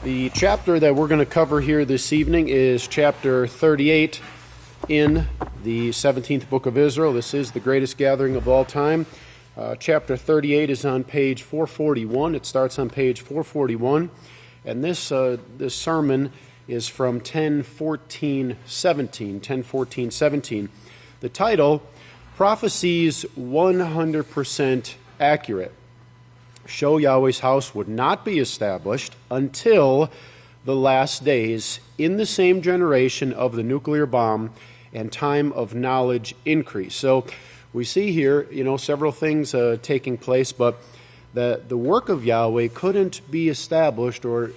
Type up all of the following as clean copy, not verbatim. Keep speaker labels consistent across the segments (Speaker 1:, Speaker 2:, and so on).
Speaker 1: The chapter that we're going to cover here this evening is chapter 38 in the 17th book of Israel. This is the greatest gathering of all time. Chapter 38 is on page 441. It starts on page 441. And this sermon is from 10:14:17. The title, Prophecies 100% Accurate. Show Yahweh's house would not be established until the last days in the same generation of the nuclear bomb and time of knowledge increase. So we see here, several things taking place, but the work of Yahweh couldn't be established or,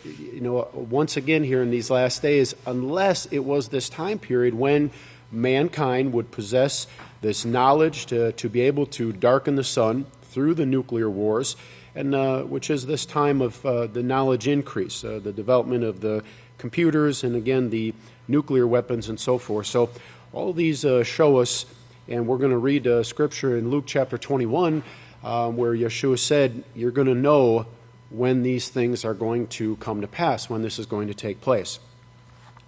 Speaker 1: once again here in these last days unless it was this time period when mankind would possess this knowledge to be able to darken the sun through the nuclear wars, and which is this time of the knowledge increase, the development of the computers and, again, the nuclear weapons and so forth. So all these show us, and we're going to read scripture in Luke chapter 21 where Yeshua said, you're going to know when these things are going to come to pass, when this is going to take place.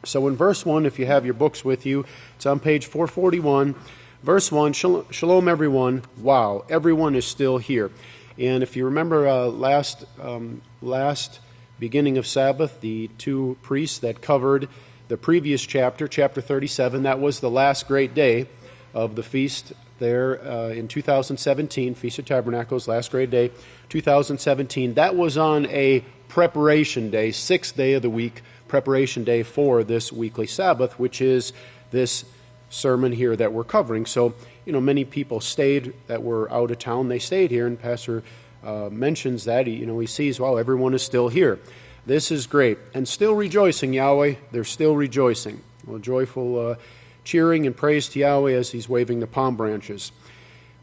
Speaker 1: So in verse 1, if you have your books with you, it's on page 441. Verse 1, Shalom everyone. Wow, everyone is still here. And if you remember last beginning of Sabbath, the two priests that covered the previous chapter, chapter 37, that was the last great day of the feast there in 2017, Feast of Tabernacles, last great day, 2017. That was on a preparation day, sixth day of the week, preparation day for this weekly Sabbath, which is this sermon here that we're covering. So, many people stayed that were out of town. They stayed here, and Pastor mentions that. He sees, wow, everyone is still here. This is great. And still rejoicing, Yahweh. They're still rejoicing. Well, joyful cheering and praise to Yahweh as he's waving the palm branches.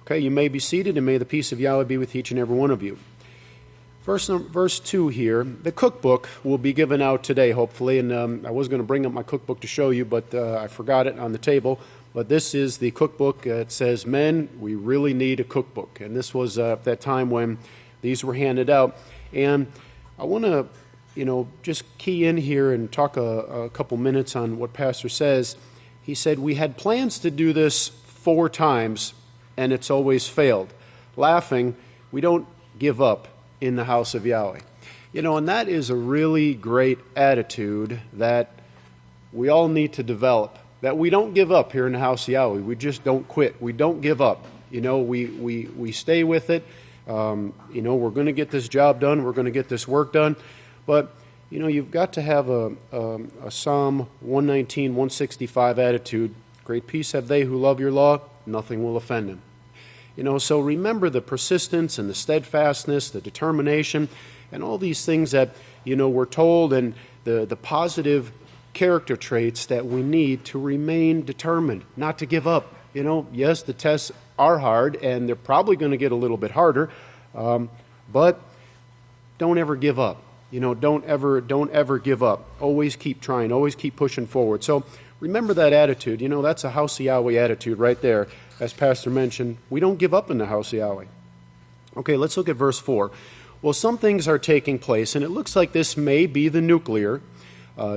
Speaker 1: Okay, you may be seated, and may the peace of Yahweh be with each and every one of you. Verse 2 here, the cookbook will be given out today, hopefully, and I was going to bring up my cookbook to show you, but I forgot it on the table. But this is the cookbook. It says, men, we really need a cookbook. And this was at that time when these were handed out. And I want to, just key in here and talk a couple minutes on what Pastor says. He said, we had plans to do this 4 times, and it's always failed. Laughing, we don't give up in the house of Yahweh. And that is a really great attitude that we all need to develop, that we don't give up here in the house of Yahweh. We just don't quit. We don't give up. We stay with it. We're going to get this job done. We're going to get this work done. But, you've got to have a Psalm 119, 165 attitude. Great peace have they who love your law. Nothing will offend them. So remember the persistence and the steadfastness, the determination, and all these things that, we're told, and the positive character traits that we need to remain determined, not to give up. Yes, the tests are hard, and they're probably going to get a little bit harder, but don't ever give up. Don't ever give up. Always keep trying. Always keep pushing forward. So remember that attitude. That's a house of Yahweh attitude right there. As Pastor mentioned, we don't give up in the house of Yahweh. Okay, let's look at verse 4. Well, some things are taking place, and it looks like this may be the nuclear.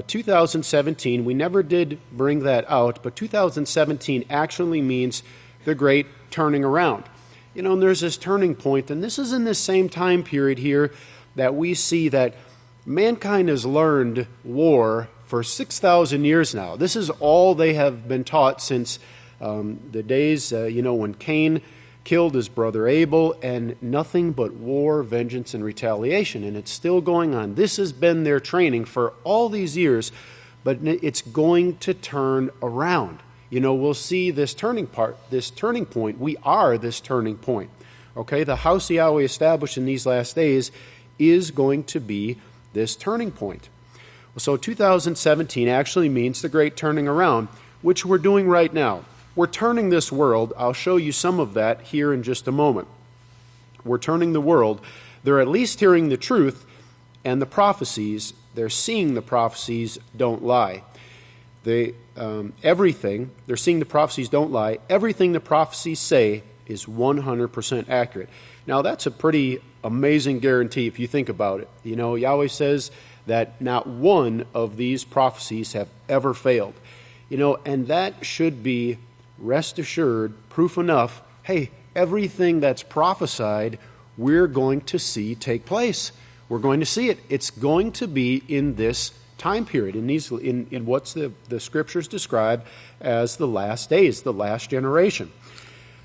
Speaker 1: 2017, we never did bring that out, but 2017 actually means the great turning around. And there's this turning point, and this is in this same time period here that we see that mankind has learned war for 6,000 years now. This is all they have been taught since the days, when Cain killed his brother Abel, and nothing but war, vengeance, and retaliation. And it's still going on. This has been their training for all these years, but it's going to turn around. We'll see this turning point. We are this turning point. Okay, the house of Yahweh established in these last days is going to be this turning point. So 2017 actually means the great turning around, which we're doing right now. We're turning this world. I'll show you some of that here in just a moment. We're turning the world. They're at least hearing the truth and the prophecies. They're seeing the prophecies don't lie. They're seeing the prophecies don't lie. Everything the prophecies say is 100% accurate. Now, that's a pretty amazing guarantee if you think about it. Yahweh says that not one of these prophecies have ever failed. And that should be, rest assured, proof enough, hey, everything that's prophesied, we're going to see take place. We're going to see it. It's going to be in this time period, in what's the scriptures describe as the last days, the last generation.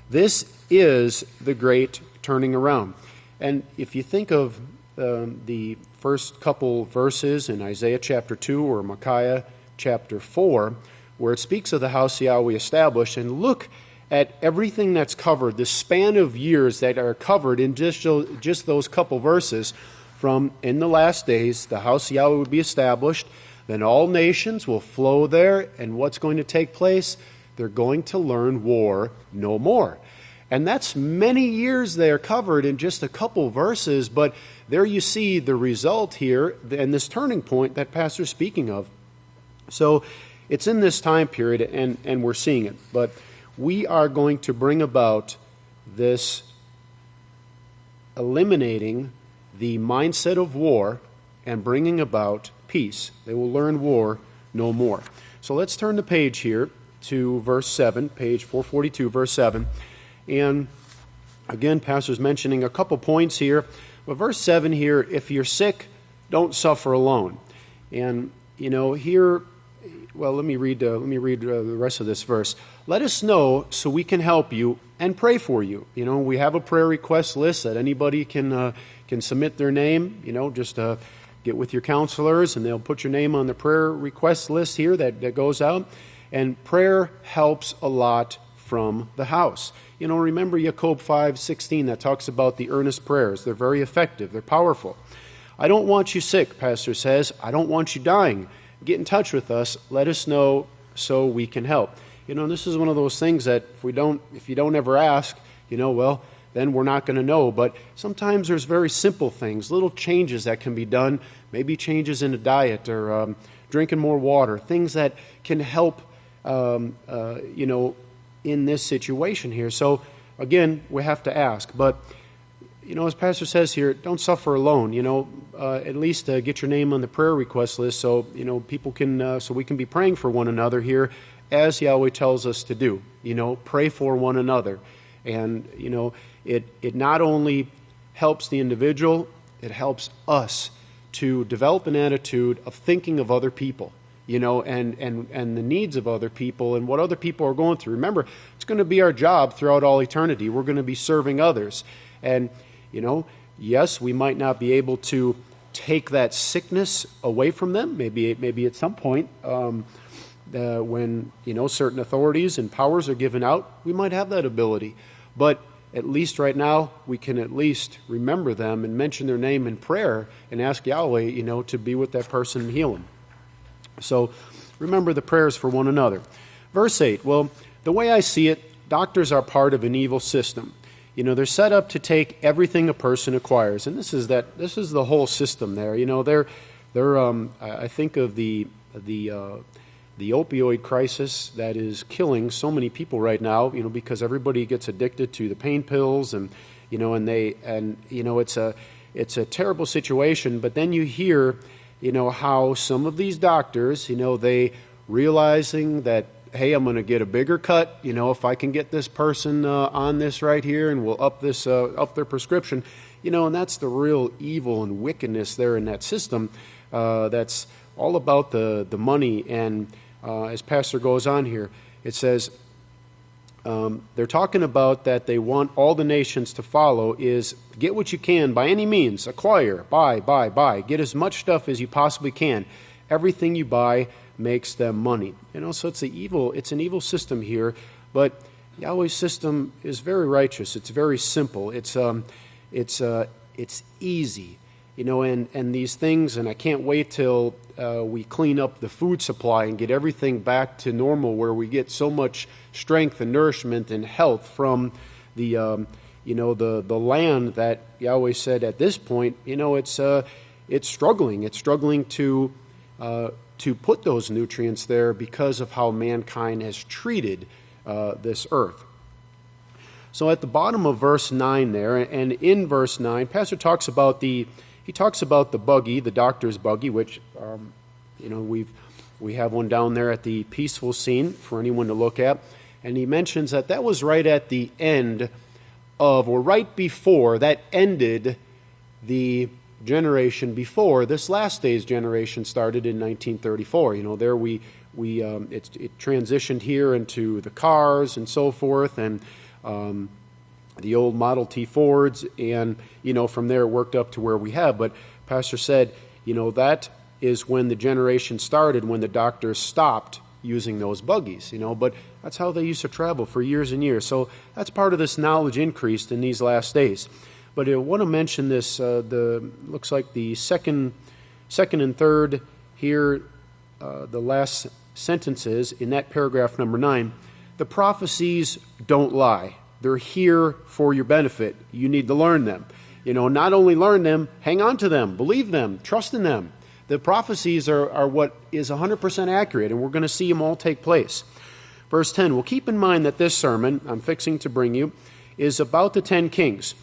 Speaker 1: This is the great turning around. And if you think of the first couple verses in Isaiah chapter 2 or Micaiah chapter 4, where it speaks of the house Yahweh established, and look at everything that's covered, the span of years that are covered in just those couple verses, from in the last days, the house Yahweh will be established, then all nations will flow there, and what's going to take place? They're going to learn war no more. And that's many years there covered in just a couple verses, but there you see the result here and this turning point that Pastor's speaking of. So it's in this time period, and we're seeing it. But we are going to bring about this eliminating the mindset of war and bringing about peace. They will learn war no more. So let's turn the page here to verse 7, page 442, verse 7. And again, Pastor's mentioning a couple points here. But verse 7 here, if you're sick, don't suffer alone. And, here, well, let me read the rest of this verse. Let us know so we can help you and pray for you. We have a prayer request list that anybody can submit their name. Just get with your counselors, and they'll put your name on the prayer request list here that goes out. And prayer helps a lot from the house. Remember Jacob 5:16 that talks about the earnest prayers. They're very effective. They're powerful. I don't want you sick, Pastor says. I don't want you dying. Get in touch with us. Let us know so we can help. This is one of those things that if you don't ever ask, well, then we're not going to know. But sometimes there's very simple things, little changes that can be done, maybe changes in the diet or drinking more water, things that can help, in this situation here. So, again, we have to ask. But, as Pastor says here, don't suffer alone. At least get your name on the prayer request list so, people can, so we can be praying for one another here as Yahweh tells us to do. Pray for one another. And, it not only helps the individual, it helps us to develop an attitude of thinking of other people. And the needs of other people and what other people are going through. Remember, it's going to be our job throughout all eternity. We're going to be serving others. And, yes, we might not be able to take that sickness away from them, maybe at some point when, certain authorities and powers are given out, we might have that ability. But at least right now, we can at least remember them and mention their name in prayer and ask Yahweh, to be with that person and heal them. So remember the prayers for one another. Verse 8, well, the way I see it, doctors are part of an evil system. They're set up to take everything a person acquires, and this is the whole system there. I think of the opioid crisis that is killing so many people right now, because everybody gets addicted to the pain pills, and it's a terrible situation. But then you hear how some of these doctors, they realizing that, hey, I'm going to get a bigger cut, if I can get this person on this right here, and we'll up their prescription, and that's the real evil and wickedness there in that system. That's all about the money. And as Pastor goes on here, it says, they're talking about that they want all the nations to follow is get what you can by any means, acquire, buy, get as much stuff as you possibly can. Everything you buy makes them money. So it's an evil system here, but Yahweh's system is very righteous. It's very simple. It's easy. And these things, and I can't wait till we clean up the food supply and get everything back to normal, where we get so much strength and nourishment and health from the land that Yahweh said at this point, it's struggling. It's struggling to put those nutrients there because of how mankind has treated this earth. So at the bottom of verse 9 there, and in verse 9, Pastor talks about the he talks about the buggy, the doctor's buggy, which, we have one down there at the peaceful scene for anyone to look at. And he mentions that was right at the end of, or right before, that ended the generation before this last day's generation started in 1934. There it transitioned here into the cars and so forth, and the old Model T Fords, and from there it worked up to where we have. But Pastor said, that is when the generation started, when the doctors stopped using those buggies, but that's how they used to travel for years and years. So that's part of this knowledge increased in these last days. But I want to mention this, looks like the second and third here, the last sentences in that paragraph number 9. The prophecies don't lie. They're here for your benefit. You need to learn them. Not only learn them, hang on to them, believe them, trust in them. The prophecies are what is 100% accurate, and we're going to see them all take place. Verse 10, well, keep in mind that this sermon I'm fixing to bring you is about the 10 kings.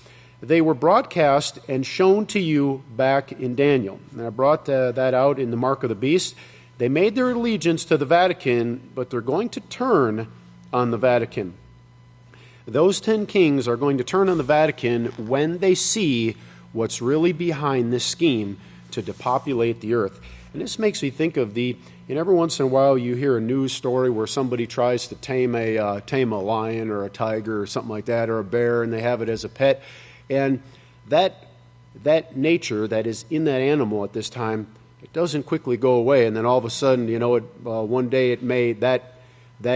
Speaker 1: They were broadcast and shown to you back in Daniel. And I brought that out in the Mark of the Beast. They made their allegiance to the Vatican, but they're going to turn on the Vatican. Those 10 kings are going to turn on the Vatican when they see what's really behind this scheme to depopulate the earth. And this makes me think of every once in a while you hear a news story where somebody tries to tame a lion or a tiger or something like that, or a bear, and they have it as a pet. And that nature that is in that animal at this time, it doesn't quickly go away. And then all of a sudden, one day it may, that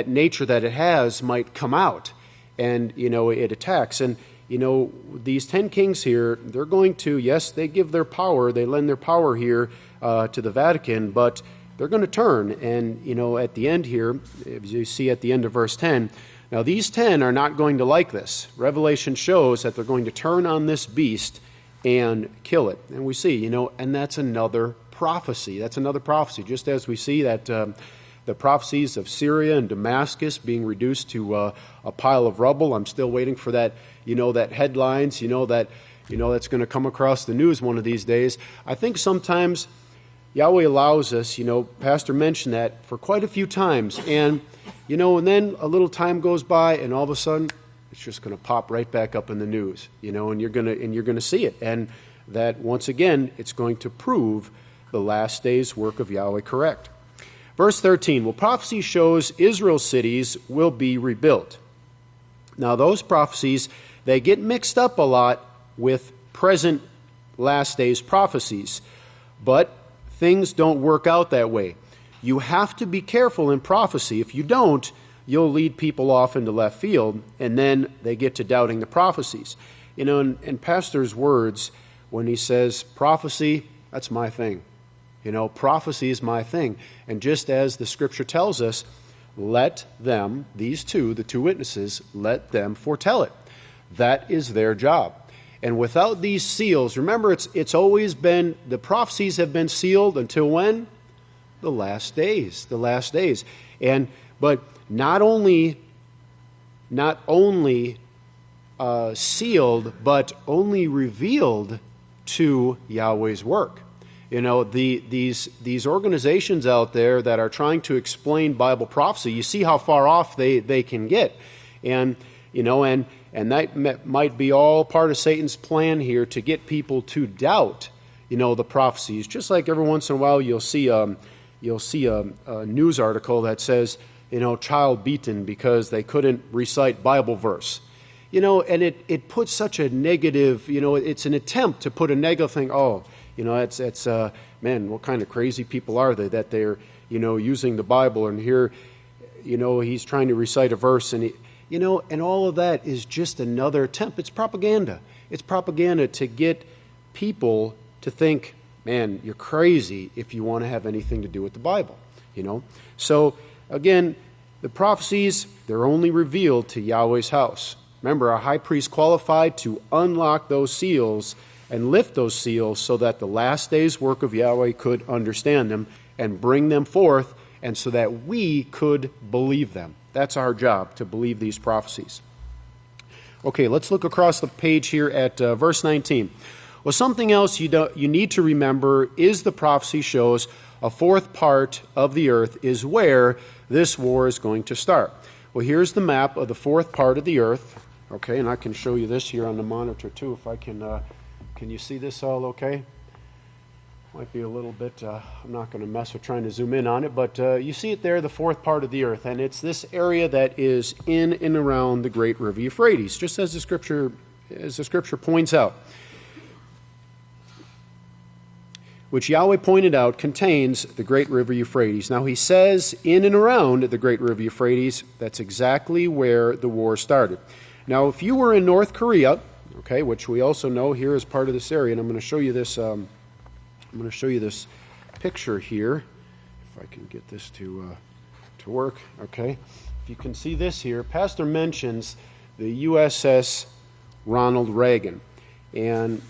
Speaker 1: nature that it has might come out, and, it attacks. And, these 10 kings here, they're going to, yes, they give their power, they lend their power here to the Vatican, but they're going to turn. And, at the end here, as you see at the end of verse 10, now these 10 are not going to like this. Revelation shows that they're going to turn on this beast and kill it. And we see, and that's another prophecy. That's another prophecy. Just as we see that the prophecies of Syria and Damascus being reduced to a pile of rubble. I'm still waiting for that, that headlines, that's going to come across the news one of these days. I think sometimes Yahweh allows us, Pastor mentioned that for quite a few times, and and then a little time goes by, and all of a sudden it's just going to pop right back up in the news, and you're going to see it, and that once again it's going to prove the last day's work of Yahweh correct. Verse 13, well, prophecy shows Israel's cities will be rebuilt. Now, those prophecies, they get mixed up a lot with present last days prophecies, but things don't work out that way. You have to be careful in prophecy. If you don't, you'll lead people off into left field, and then they get to doubting the prophecies. In Pastor's words, when he says, prophecy, that's my thing. Prophecy is my thing. And just as the Scripture tells us, let them, the two witnesses, let them foretell it. That is their job. And without these seals, remember, it's always been, the prophecies have been sealed until when? The last days. The last days. But not only sealed, but only revealed to Yahweh's work. These organizations out there that are trying to explain Bible prophecy, you see how far off they can get. And that might be all part of Satan's plan here to get people to doubt, the prophecies. Just like every once in a while you'll see a news article that says, child beaten because they couldn't recite Bible verse. And it puts such a negative, it's an attempt to put a negative thing, it's man, what kind of crazy people are they that they're, using the Bible, and here, he's trying to recite a verse, and and all of that is just another attempt. It's propaganda. It's propaganda to get people to think, man, you're crazy if you want to have anything to do with the Bible, So, again, the prophecies, they're only revealed to Yahweh's house. Remember, our high priest qualified to unlock those seals and lift those seals so that the last day's work of Yahweh could understand them and bring them forth, and so that we could believe them. That's our job, to believe these prophecies. Okay, let's look across the page here at verse 19. Well, something else you need to remember is the prophecy shows a fourth part of the earth is where this war is going to start. Well, here's the map of the fourth part of the earth. Okay, and I can show you this here on the monitor too if I can you see this all okay? Might be a little bit, I'm not going to mess with trying to zoom in on it, but you see it there, the fourth part of the earth, and it's this area that is in and around the great river Euphrates, just as the scripture points out, which Yahweh pointed out contains the great river Euphrates. Now he says in and around the great river Euphrates, that's exactly where the war started. Now if you were in North Korea, okay, which we also know here is part of this area, and I'm going to show you this picture here, if I can get this to work. Okay, if you can see this here, Pastor mentions the USS Ronald Reagan, and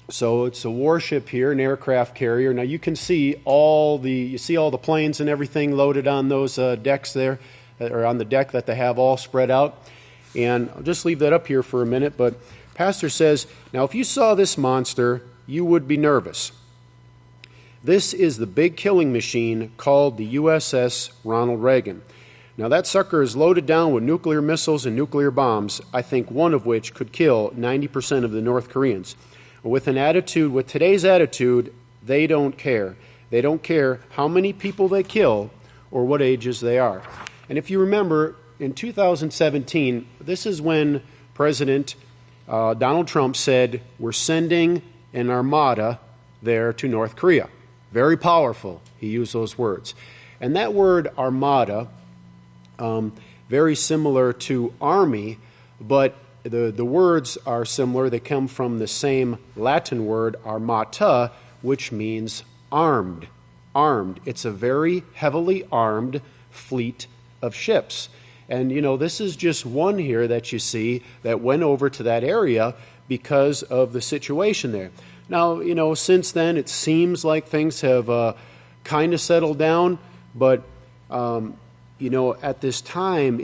Speaker 1: so it's a warship here, an aircraft carrier. Now you can see all the planes and everything loaded on those decks there, or on the deck that they have all spread out. And I'll just leave that up here for a minute. But Pastor says, now if you saw this monster, you would be nervous. This is the big killing machine called the USS Ronald Reagan. Now that sucker is loaded down with nuclear missiles and nuclear bombs, I think one of which could kill 90% of the North Koreans. With today's attitude, they don't care. They don't care how many people they kill or what ages they are. And if you remember, in 2017, this is when President Donald Trump said, we're sending an armada there to North Korea. Very powerful. He used those words. And that word armada, very similar to army, but the words are similar. They come from the same Latin word, armata, which means armed. Armed. It's a very heavily armed fleet of ships. And, this is just one here that you see that went over to that area because of the situation there. Now, since then, it seems like things have kind of settled down, but, at this time,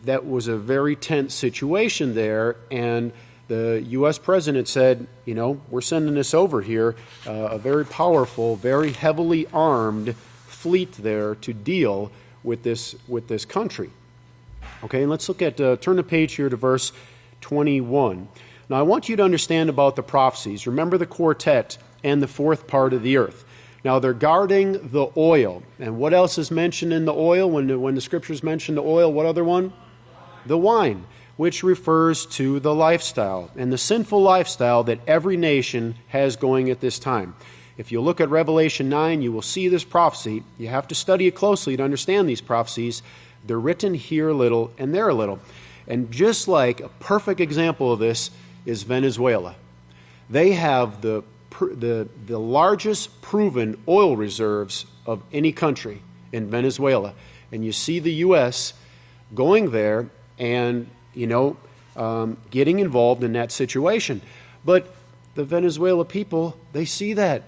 Speaker 1: that was a very tense situation there, and the U.S. president said, we're sending this over here, a very powerful, very heavily armed fleet there to deal with this country. Okay, and let's look at, turn the page here to verse 21. Now, I want you to understand about the prophecies. Remember the quartet and the fourth part of the earth. Now, they're guarding the oil. And what else is mentioned in the oil? When the scriptures mention the oil, what other one? The wine, which refers to the lifestyle and the sinful lifestyle that every nation has going at this time. If you look at Revelation 9, you will see this prophecy. You have to study it closely to understand these prophecies. They're written here a little and there a little. And just like a perfect example of this is Venezuela. They have the largest proven oil reserves of any country in Venezuela. And you see the U.S. going there and, getting involved in that situation. But the Venezuela people, they see that.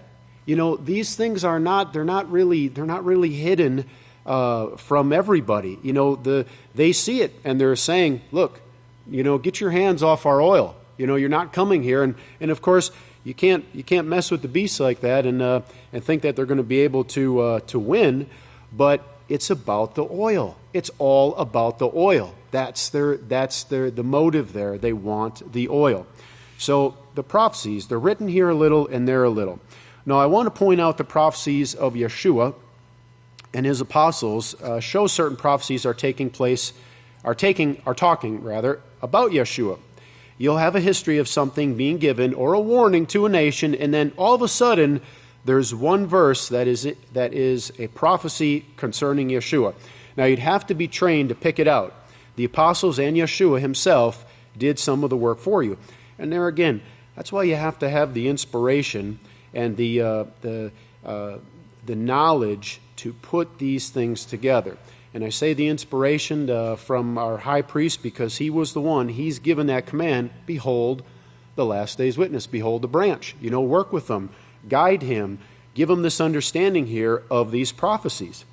Speaker 1: These things they're not really hidden from everybody. They see it and they're saying, look, get your hands off our oil. You're not coming here. And of course, you can't mess with the beasts like that and think that they're going to be able to win. But it's about the oil. It's all about the oil. That's the motive there. They want the oil. So the prophecies, they're written here a little and there a little. Now I want to point out the prophecies of Yeshua and his apostles show certain prophecies are talking about Yeshua. You'll have a history of something being given or a warning to a nation, and then all of a sudden there's one verse that is a prophecy concerning Yeshua. Now you'd have to be trained to pick it out. The apostles and Yeshua himself did some of the work for you. And there again, that's why you have to have the inspiration and the knowledge to put these things together. And I say the inspiration from our high priest because he was the one, he's given that command, behold the last day's witness, behold the branch. Work with them, guide him, give him this understanding here of these prophecies.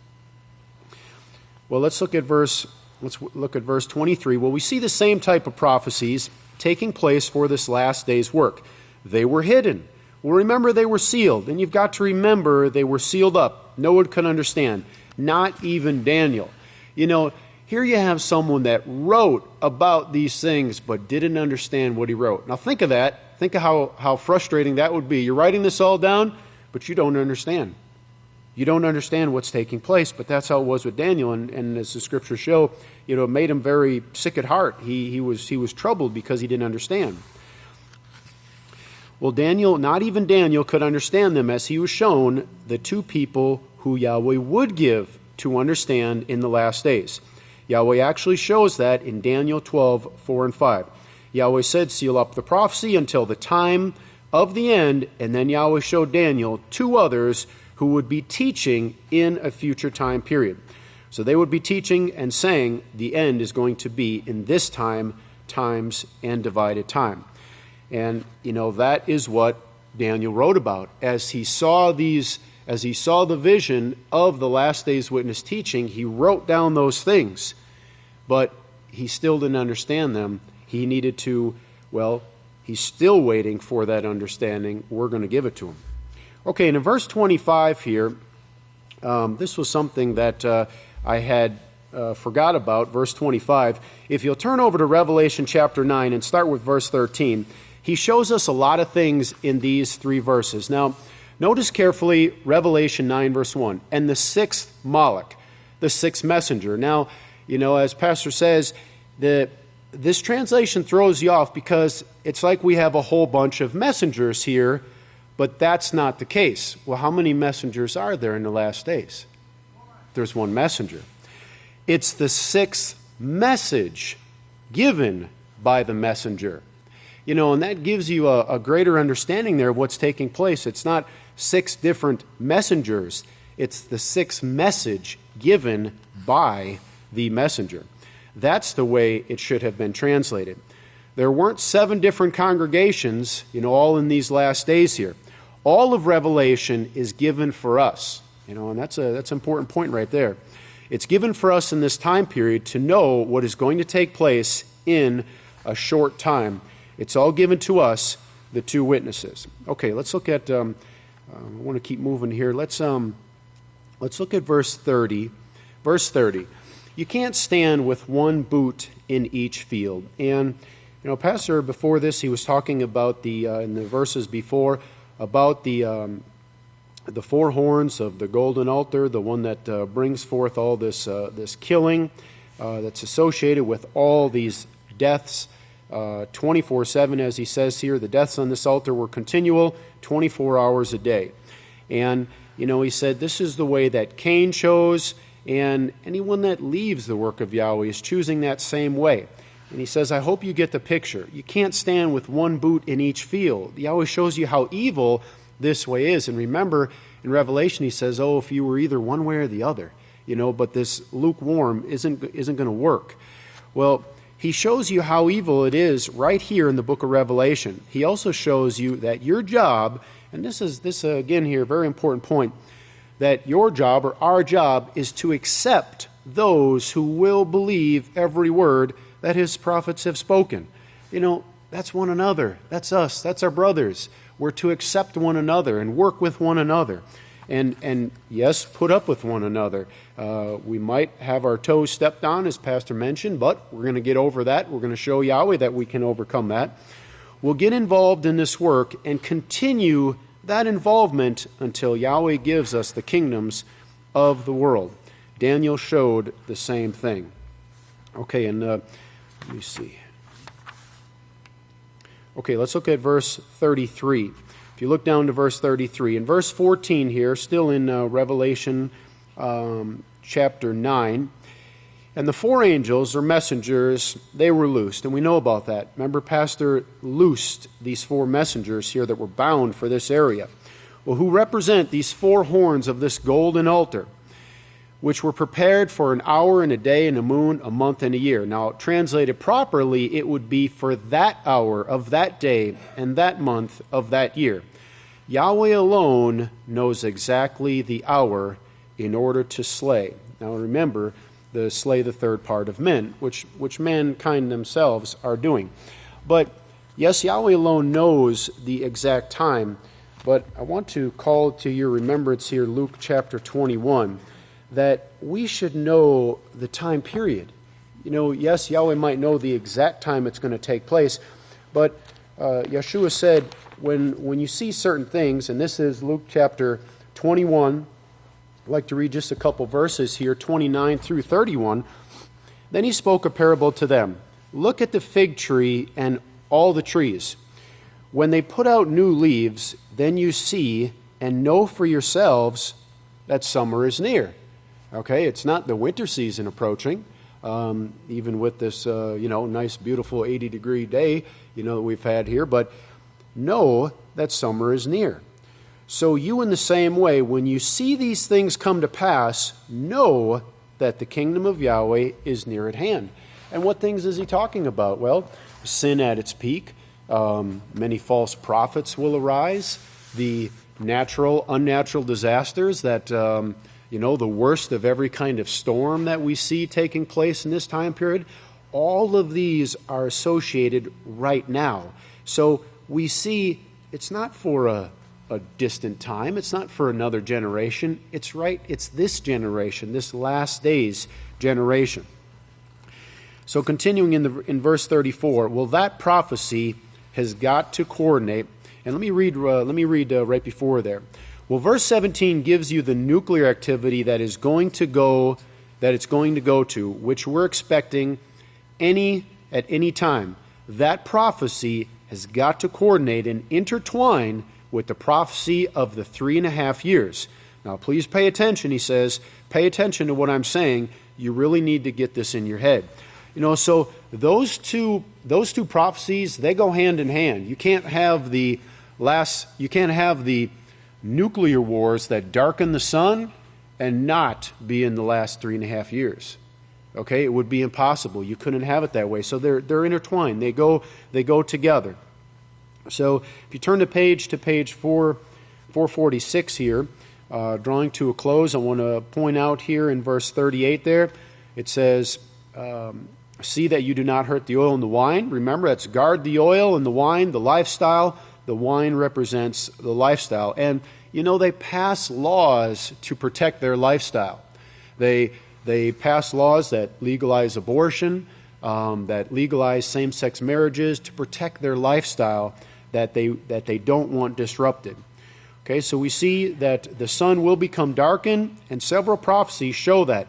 Speaker 1: Well, let's look at verse 23. Well, we see the same type of prophecies taking place for this last day's work. They were hidden. Well, remember, they were sealed. And you've got to remember they were sealed up. No one could understand. Not even Daniel. You know, here you have someone that wrote about these things but didn't understand what he wrote. Now think of that. Think of how frustrating that would be. You're writing this all down, but you don't understand. You don't understand what's taking place, but that's how it was with Daniel. And as the scriptures show, you know, it made him very sick at heart. He was troubled because he didn't understand. Well, Daniel, not even Daniel could understand them, as he was shown the two people who Yahweh would give to understand in the last days. Yahweh actually shows that in Daniel 12, 4 and 5. Yahweh said, seal up the prophecy until the time of the end, and then Yahweh showed Daniel two others who would be teaching in a future time period. So they would be teaching and saying the end is going to be in this time, times, and divided time. And, you know, that is what Daniel wrote about. As he saw the vision of the last day's witness teaching, he wrote down those things. But he still didn't understand them. He needed to, well, he's still waiting for that understanding. We're going to give it to him. Okay, and in verse 25 here, this was something that I had forgot about, verse 25. If you'll turn over to Revelation chapter 9 and start with verse 13, he shows us a lot of things in these three verses. Now, notice carefully Revelation 9, verse 1, and the sixth Malach, the sixth messenger. Now, you know, as Pastor says, this translation throws you off because it's like we have a whole bunch of messengers here, but that's not the case. Well, how many messengers are there in the last days? There's one messenger. It's the sixth message given by the messenger. You know, and that gives you a greater understanding there of what's taking place. It's not six different messengers. It's the sixth message given by the messenger. That's the way it should have been translated. There weren't 7 different congregations, you know, all in these last days here. All of Revelation is given for us, you know, and that's an important point right there. It's given for us in this time period to know what is going to take place in a short time. It's all given to us, the two witnesses. Okay, let's look at, I want to keep moving here. Let's look at verse 30. Verse 30. You can't stand with one boot in each field. And, you know, Pastor, before this, he was talking about in the verses before, about the 4 horns of the golden altar, the one that brings forth all this killing that's associated with all these deaths, 24/7, as he says here. The deaths on this altar were continual, 24 hours a day. And, you know, he said this is the way that Cain chose, and anyone that leaves the work of Yahweh is choosing that same way. And he says, I hope you get the picture. You can't stand with one boot in each field. Yahweh shows you how evil this way is. And remember, in Revelation, he says, oh, if you were either one way or the other, you know, but this lukewarm isn't going to work. Well, he shows you how evil it is right here in the book of Revelation. He also shows you that your job, and this again here, very important point, that your job or our job is to accept those who will believe every word that his prophets have spoken. You know, that's one another. That's us. That's our brothers. We're to accept one another and work with one another. And yes, put up with one another. We might have our toes stepped on, as Pastor mentioned, but we're going to get over that. We're going to show Yahweh that we can overcome that. We'll get involved in this work and continue that involvement until Yahweh gives us the kingdoms of the world. Daniel showed the same thing. Okay, and let me see. Okay, let's look at verse 33. If you look down to verse 33, in verse 14 here, still in Revelation chapter 9, and the 4 angels or messengers, they were loosed, and we know about that. Remember, Pastor loosed these 4 messengers here that were bound for this area. Well, who represent these 4 horns of this golden altar, which were prepared for an hour and a day and a moon, a month and a year. Now, translated properly, it would be for that hour of that day and that month of that year. Yahweh alone knows exactly the hour in order to slay. Now, remember, slay the third part of men, which mankind themselves are doing. But Yes, Yahweh alone knows the exact time, but I want to call to your remembrance here Luke chapter 21, that we should know the time period. Yes, Yahweh might know the exact time it's going to take place, but Yeshua said, when you see certain things, and this is Luke chapter 21, I'd like to read just a couple verses here, 29 through 31. Then he spoke a parable to them. Look at the fig tree and all the trees. When they put out new leaves, then you see and know for yourselves that summer is near. Okay, it's not the winter season approaching, even with this, nice, beautiful 80-degree day, that we've had here, but know that summer is near. So you in the same way, when you see these things come to pass, know that the kingdom of Yahweh is near at hand. And what things is he talking about? Well, sin at its peak. Many false prophets will arise. The natural, unnatural disasters that, the worst of every kind of storm that we see taking place in this time period. All of these are associated right now. So we see it's not for a distant time. It's not for another generation. It's this generation, this last days generation. So continuing in verse 34, well, that prophecy has got to coordinate. And let me read right before there. Well, verse 17 gives you the nuclear activity that it's going to go to, which we're expecting at any time. That prophecy has got to coordinate and intertwine with the prophecy of the 3.5 years. Now, please pay attention, he says. Pay attention to what I'm saying. You really need to get this in your head. So those two prophecies, they go hand in hand. You can't have the nuclear wars that darken the sun and not be in the last 3.5 years. Okay, it would be impossible. You couldn't have it that way. So they're intertwined. They go together. So if you turn to page 446 here, drawing to a close, I want to point out here in verse 38 there, it says, see that you do not hurt the oil and the wine. Remember, that's guard the oil and the wine, the lifestyle. The wine represents the lifestyle. And, they pass laws to protect their lifestyle. They pass laws that legalize abortion, that legalize same-sex marriages to protect their lifestyle that they don't want disrupted. Okay, so we see that the sun will become darkened, and several prophecies show that.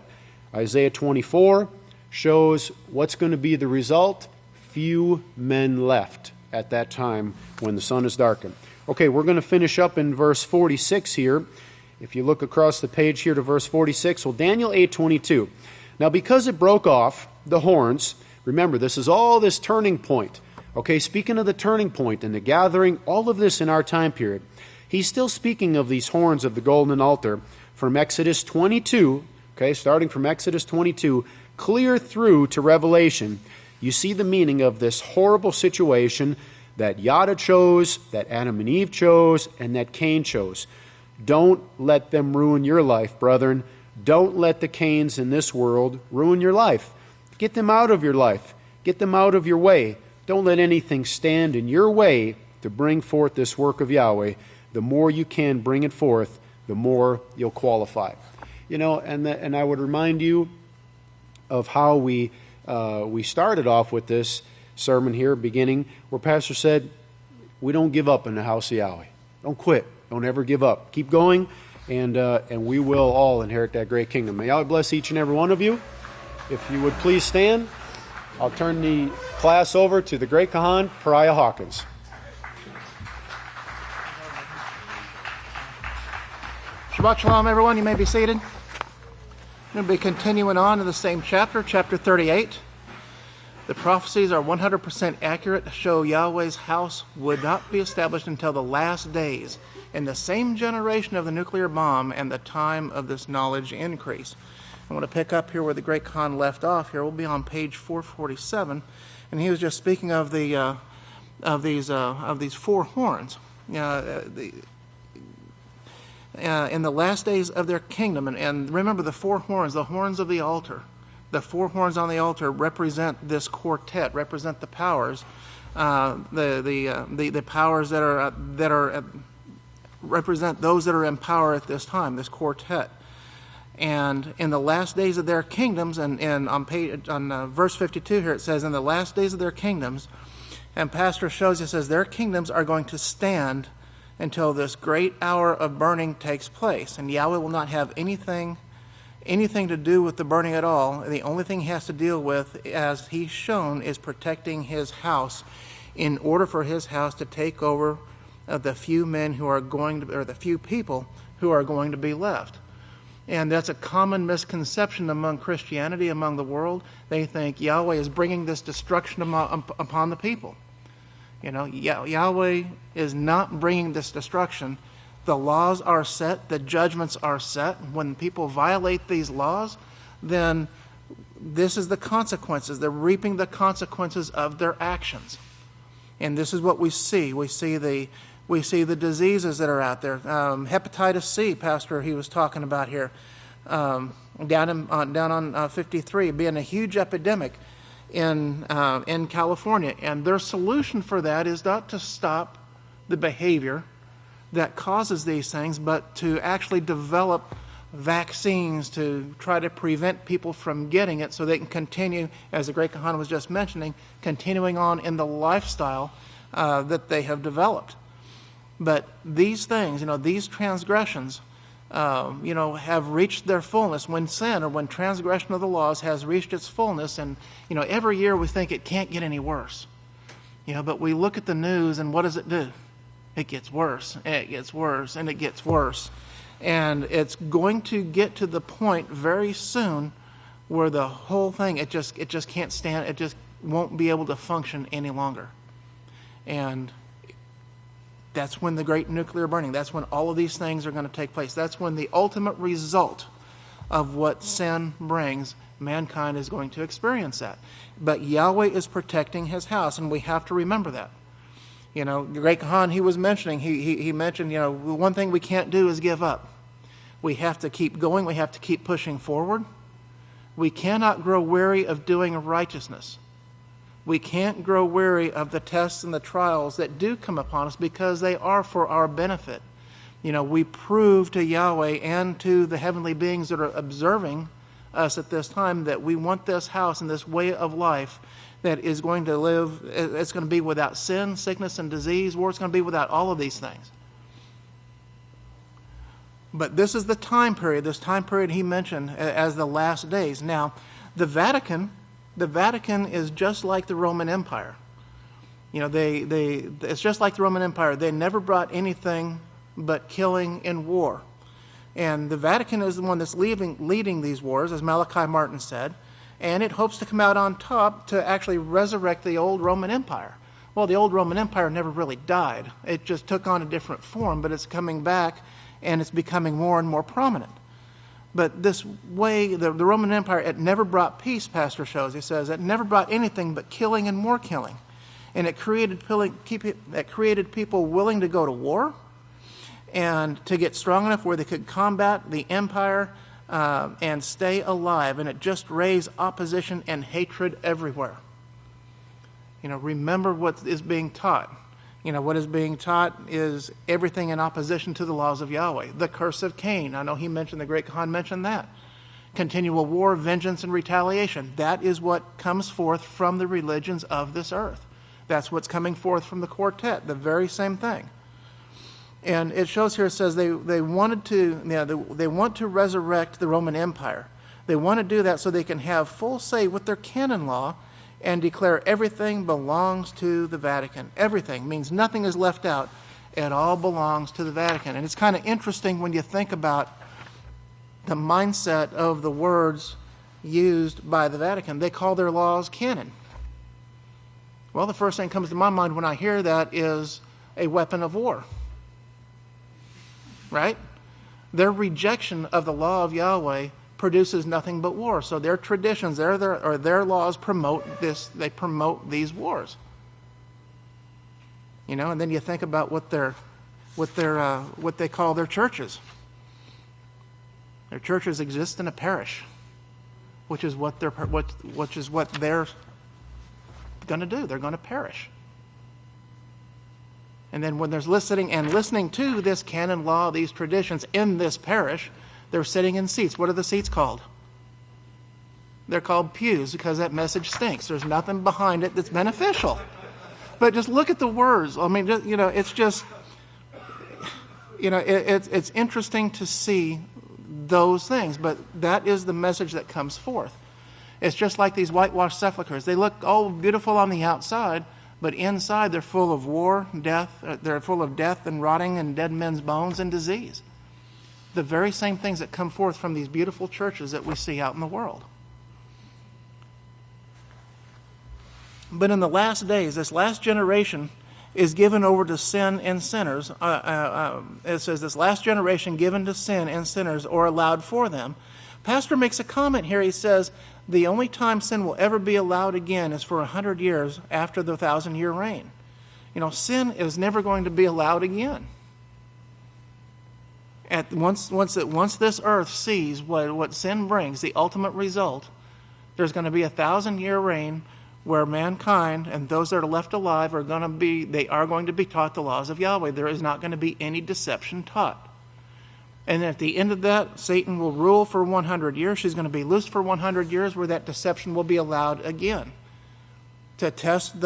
Speaker 1: Isaiah 24 shows what's going to be the result. Few men left at that time when the sun is darkened. Okay, we're going to finish up in verse 46 here. If you look across the page here to verse 46, well, Daniel 8:22. Now, because it broke off the horns, remember, this is all this turning point. Okay, speaking of the turning point and the gathering, all of this in our time period, he's still speaking of these horns of the golden altar from Exodus 22, okay, starting from Exodus 22, clear through to Revelation. You see the meaning of this horrible situation that Yada chose, that Adam and Eve chose, and that Cain chose. Don't let them ruin your life, brethren. Don't let the Cains in this world ruin your life. Get them out of your life. Get them out of your way. Don't let anything stand in your way to bring forth this work of Yahweh. The more you can bring it forth, the more you'll qualify. And I would remind you of how we started off with this sermon here, beginning, where Pastor said, we don't give up in the house of Yahweh. Don't quit. Don't ever give up. Keep going, and we will all inherit that great kingdom. May Yahweh bless each and every one of you. If you would please stand, I'll turn the class over to the great Kahan, Pariah Hawkins.
Speaker 2: Shabbat Shalom, everyone. You may be seated. I'm going to be continuing on in the same chapter 38. The prophecies are 100% accurate, show Yahweh's house would not be established until the last days, in the same generation of the nuclear bomb and the time of this knowledge increase. I want to pick up here where the great Khan left off. Here we'll be on page 447, and he was just speaking of these four horns. In the last days of their kingdom, and remember the four horns, the horns of the altar. The four horns on the altar represent this quartet, represent the powers the powers that are represent those that are in power at this time, this quartet. And in the last days of their kingdoms, and on verse 52 here it says, in the last days of their kingdoms, and Pastor shows us, says their kingdoms are going to stand until this great hour of burning takes place. And Yahweh will not have anything to do with the burning at all. The only thing he has to deal with, as he's shown, is protecting his house in order for his house to take over the few men who are going to, or the few people who are going to be left. And that's a common misconception among Christianity, among the world. They think Yahweh is bringing this destruction upon the people. Yahweh is not bringing this destruction. The laws are set, the judgments are set. When people violate these laws, then this is the consequences. They're reaping the consequences of their actions. And this is what we see. We see the diseases that are out there. Hepatitis C, Pastor, he was talking about here, down on 53, being a huge epidemic in California. And their solution for that is not to stop the behavior that causes these things, but to actually develop vaccines to try to prevent people from getting it so they can continue, as the Great Kahan was just mentioning, continuing on in the lifestyle that they have developed. But these things, these transgressions, have reached their fullness when sin or when transgression of the laws has reached its fullness. And, every year we think it can't get any worse. But we look at the news and what does it do? It gets worse, and it gets worse, and it gets worse. And it's going to get to the point very soon where the whole thing, it just can't stand, it just won't be able to function any longer. And that's when the great nuclear burning, that's when all of these things are going to take place. That's when the ultimate result of what sin brings, mankind is going to experience that. But Yahweh is protecting his house, and we have to remember that. The Great Kahan, he was mentioning, he mentioned, the one thing we can't do is give up. We have to keep going. We have to keep pushing forward. We cannot grow weary of doing righteousness. We can't grow weary of the tests and the trials that do come upon us because they are for our benefit. We prove to Yahweh and to the heavenly beings that are observing us at this time that we want this house and this way of life that is going to live, it's going to be without sin, sickness, and disease, or it's going to be without all of these things. But this is the time period, he mentioned as the last days. Now, the Vatican is just like the Roman Empire. It's just like the Roman Empire. They never brought anything but killing and war. And the Vatican is the one that's leading these wars, as Malachi Martin said, and it hopes to come out on top to actually resurrect the old Roman Empire. Well, the old Roman Empire never really died. It just took on a different form, but it's coming back, and it's becoming more and more prominent. But this way, the Roman Empire, it never brought peace, Pastor shows. He says it never brought anything but killing and more killing. And it created people willing to go to war and to get strong enough where they could combat the empire and stay alive. And it just raised opposition and hatred everywhere. Remember what is being taught. What is being taught is everything in opposition to the laws of Yahweh. The curse of Cain. I know he mentioned, the Great Kahan mentioned that. Continual war, vengeance, and retaliation. That is what comes forth from the religions of this earth. That's what's coming forth from the quartet. The very same thing. And it shows here, it says they want to resurrect the Roman Empire. They want to do that so they can have full say with their canon law and declare everything belongs to the Vatican. Everything means nothing is left out. It all belongs to the Vatican. And it's kind of interesting when you think about the mindset of the words used by the Vatican. They call their laws canon. Well, the first thing that comes to my mind when I hear that is a weapon of war. Right? Their rejection of the law of Yahweh produces nothing but war. So their traditions, their laws promote this. They promote these wars. And then you think about what they call their churches. Their churches exist in a parish, which is what they're going to do. They're going to perish. And then when there's listening to this canon law, these traditions in this parish, they're sitting in seats. What are the seats called? They're called pews because that message stinks. There's nothing behind it that's beneficial. But just look at the words. I mean, it's just, it's interesting to see those things. But that is the message that comes forth. It's just like these whitewashed sepulchres. They look all beautiful on the outside, but inside they're full of war, death. They're full of death and rotting and dead men's bones and disease. The very same things that come forth from these beautiful churches that we see out in the world. But in the last days, this last generation is given over to sin and sinners. It says this last generation given to sin and sinners or allowed for them. Pastor makes a comment here. He says, the only time sin will ever be allowed again is for 100 years after the 1,000-year reign. Sin is never going to be allowed again. Once this earth sees what sin brings, the ultimate result, there's going to be a 1,000-year reign where mankind and those that are left alive are going to be taught the laws of Yahweh. There is not going to be any deception taught. And at the end of that, Satan will rule for 100 years. She's going to be loosed for 100 years where that deception will be allowed again to test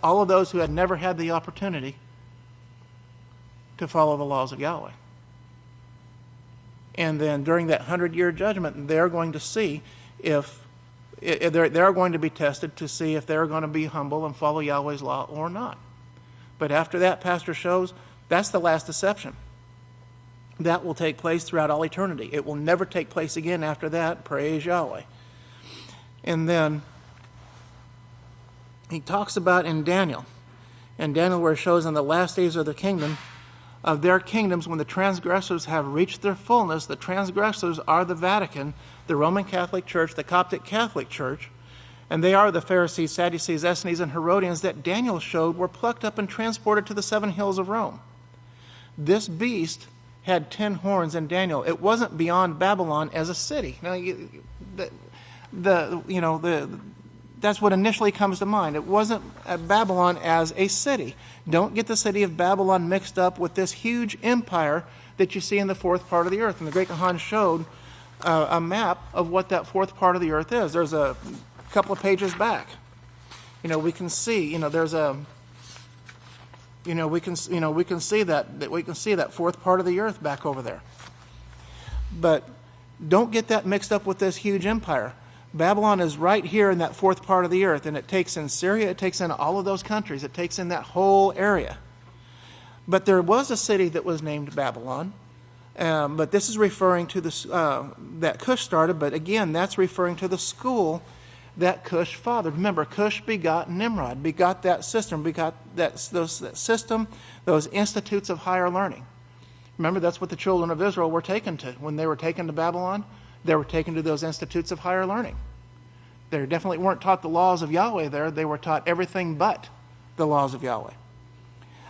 Speaker 2: all of those who had never had the opportunity to follow the laws of Yahweh. And then during that 100-year judgment, they're going to see if they're going to be tested to see if they're going to be humble and follow Yahweh's law or not. But after that, Pastor shows that's the last deception. That will take place throughout all eternity. It will never take place again after that. Praise Yahweh. And then he talks about in Daniel where it shows in the last days of their kingdoms, when the transgressors have reached their fullness. The transgressors are the Vatican, the Roman Catholic Church, the Coptic Catholic Church, and they are the Pharisees, Sadducees, Essenes, and Herodians that Daniel showed were plucked up and transported to the 7 hills of Rome. This beast had 10 horns in Daniel. It wasn't beyond Babylon as a city. Now, that's what initially comes to mind. It wasn't Babylon as a city. Don't get the city of Babylon mixed up with this huge empire that you see in the fourth part of the earth. And the Great Khan showed a map of what that fourth part of the earth is. There's a couple of pages back. We can see. There's a. We can see that fourth part of the earth back over there. But don't get that mixed up with this huge empire. Babylon is right here in that fourth part of the earth, and it takes in Syria, it takes in all of those countries, it takes in that whole area. But there was a city that was named Babylon, but this is referring to that Cush started, but again, that's referring to the school that Cush fathered. Remember, Cush begot Nimrod, begot that system, begot that system, those institutes of higher learning. Remember, that's what the children of Israel were taken to. When they were taken to Babylon, they were taken to those institutes of higher learning. They definitely weren't taught the laws of Yahweh there. They were taught everything but the laws of Yahweh.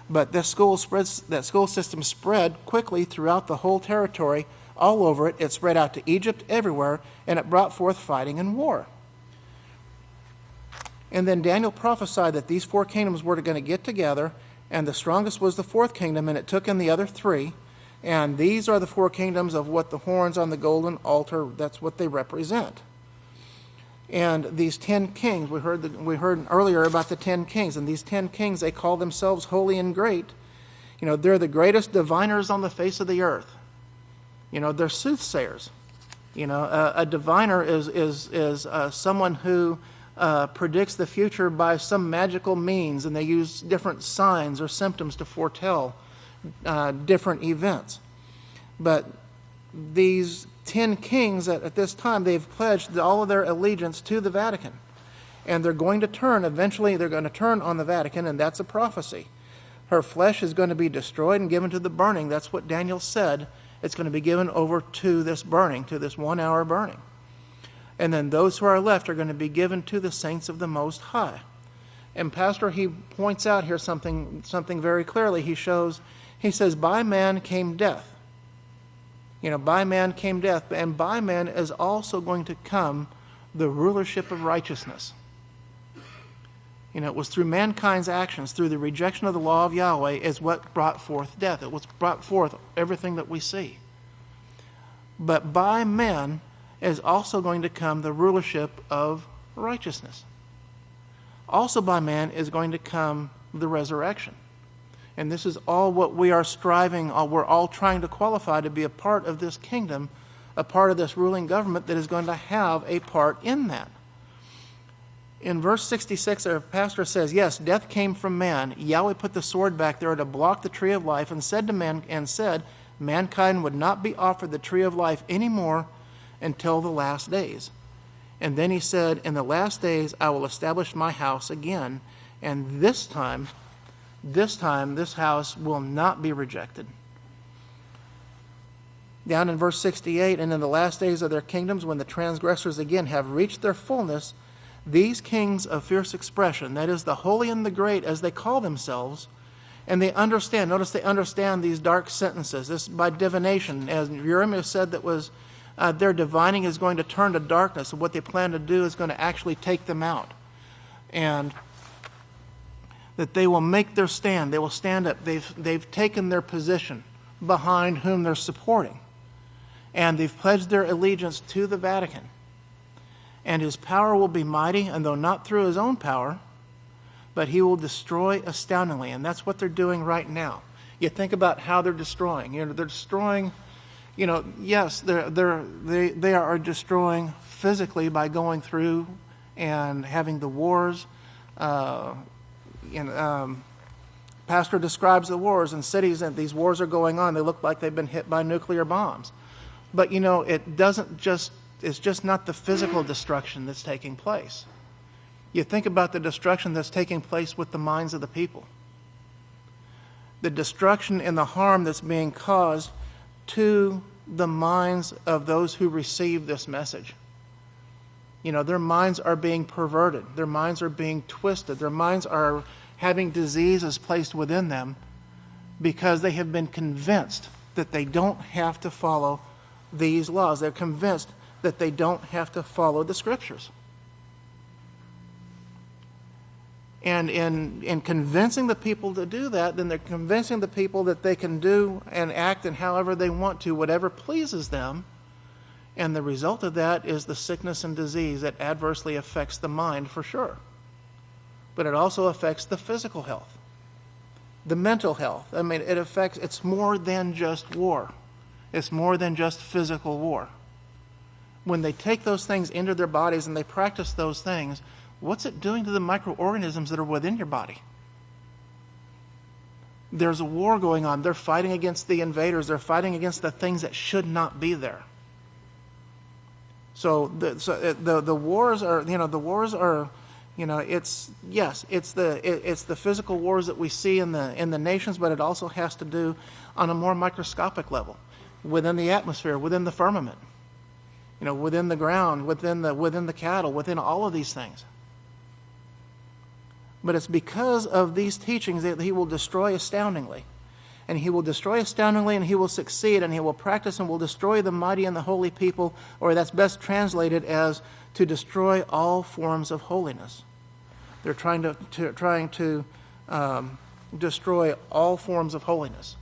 Speaker 2: But that school system spread quickly throughout the whole territory, all over it. It spread out to Egypt, everywhere, and it brought forth fighting and war. And then Daniel prophesied that these 4 kingdoms were going to get together, and the strongest was the 4th kingdom, and it took in the other 3. And these are the 4 kingdoms of what the horns on the golden altar, that's what they represent. And these 10 kings, we heard earlier about the 10 kings, and these 10 kings, they call themselves holy and great. They're the greatest diviners on the face of the earth. They're soothsayers. A diviner is someone who predicts the future by some magical means, and they use different signs or symptoms to foretell different events. But these 10 kings at this time, they've pledged all of their allegiance to the Vatican. And they're going to turn, eventually they're going to turn on the Vatican, and that's a prophecy. Her flesh is going to be destroyed and given to the burning. That's what Daniel said. It's going to be given over to this burning, to this 1-hour burning. And then those who are left are going to be given to the saints of the Most High. And Pastor, he points out here something very clearly. He says, by man came death. By man came death, and by man is also going to come the rulership of righteousness. It was through mankind's actions, through the rejection of the law of Yahweh, is what brought forth death. It was brought forth everything that we see. But by men is also going to come the rulership of righteousness. Also by man is going to come the resurrection. And this is all what we are striving, we're all trying to qualify to be a part of this kingdom, a part of this ruling government that is going to have a part in that. In verse 66, our pastor says, yes, death came from man. Yahweh put the sword back there to block the tree of life and said, mankind would not be offered the tree of life anymore until the last days. And then he said, in the last days I will establish my house again, and this time this house will not be rejected. Down in verse 68, and in the last days of their kingdoms, when the transgressors again have reached their fullness, these kings of fierce expression, that is the holy and the great as they call themselves, and they understand, notice they understand these dark sentences. This by divination, as Urim said, that was their divining is going to turn to darkness, and what they plan to do is going to actually take them out. And that they will make their stand. They will stand up. They've taken their position behind whom they're supporting. And they've pledged their allegiance to the Vatican. And his power will be mighty, and though not through his own power, but he will destroy astoundingly. And that's what they're doing right now. You think about how they're destroying. They're destroying, yes, they are destroying physically by going through and having the wars. Pastor describes the wars in cities, and these wars are going on. They look like they've been hit by nuclear bombs. But, it's just not the physical destruction that's taking place. You think about the destruction that's taking place with the minds of the people. The destruction and the harm that's being caused to the minds of those who receive this message. Their minds are being perverted. Their minds are being twisted. Their minds are having diseases placed within them because they have been convinced that they don't have to follow these laws. They're convinced that they don't have to follow the Scriptures. And in convincing the people to do that, then they're convincing the people that they can do and act in however they want to, whatever pleases them. And the result of that is the sickness and disease that adversely affects the mind for sure. But it also affects the physical health, the mental health. It's more than just war. It's more than just physical war. When they take those things into their bodies and they practice those things, what's it doing to the microorganisms that are within your body? There's a war going on. They're fighting against the invaders. They're fighting against the things that should not be there. So the wars are, it's the physical wars that we see in the nations, but it also has to do on a more microscopic level, within the atmosphere, within the firmament, within the ground, within the cattle, within all of these things. But it's because of these teachings that he will destroy astoundingly. And he will destroy astoundingly, and he will succeed, and he will practice and will destroy the mighty and the holy people, or that's best translated as to destroy all forms of holiness. They're trying to destroy all forms of holiness.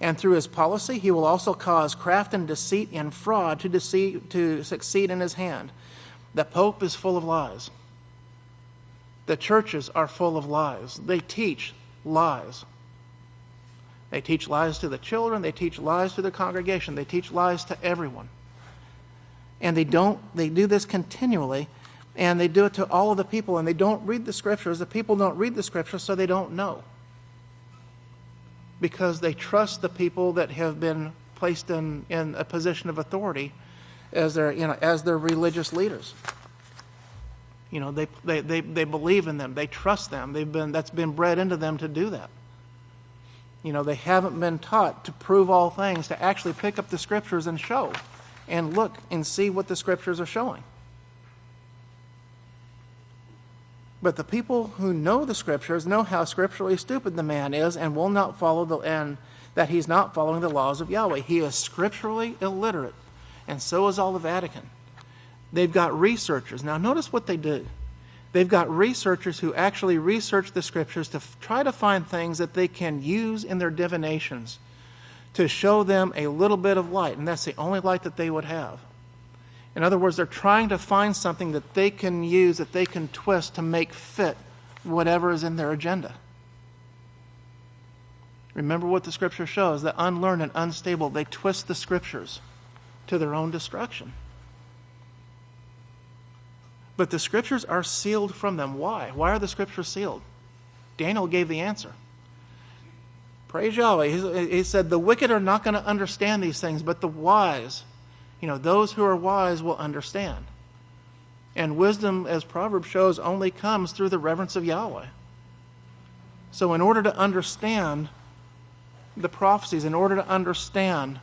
Speaker 2: And through his policy, he will also cause craft and deceit and fraud to succeed in his hand. The Pope is full of lies. The churches are full of lies. They teach lies. They teach lies to the children. They teach lies to the congregation. They teach lies to everyone. And they do this continually, and they do it to all of the people, and they don't read the Scriptures. The people don't read the Scriptures, so they don't know. Because they trust the people that have been placed in a position of authority as their religious leaders. They believe in them. They trust them. That's been bred into them to do that. They haven't been taught to prove all things, to actually pick up the Scriptures and show and look and see what the Scriptures are showing. But the people who know the Scriptures know how scripturally stupid the man is and will not follow that he's not following the laws of Yahweh. He is scripturally illiterate, and so is all the Vatican. They've got researchers. Now notice what they do. They've got researchers who actually research the scriptures to try to find things that they can use in their divinations to show them a little bit of light, and that's the only light that they would have. In other words, they're trying to find something that they can use, that they can twist to make fit whatever is in their agenda. Remember what the scripture shows, that unlearned and unstable, they twist the scriptures to their own destruction. But the scriptures are sealed from them. Why? Why are the scriptures sealed? Daniel gave the answer. Praise Yahweh. He said, the wicked are not going to understand these things, but the wise, those who are wise will understand. And wisdom, as Proverbs shows, only comes through the reverence of Yahweh. So in order to understand the prophecies, in order to understand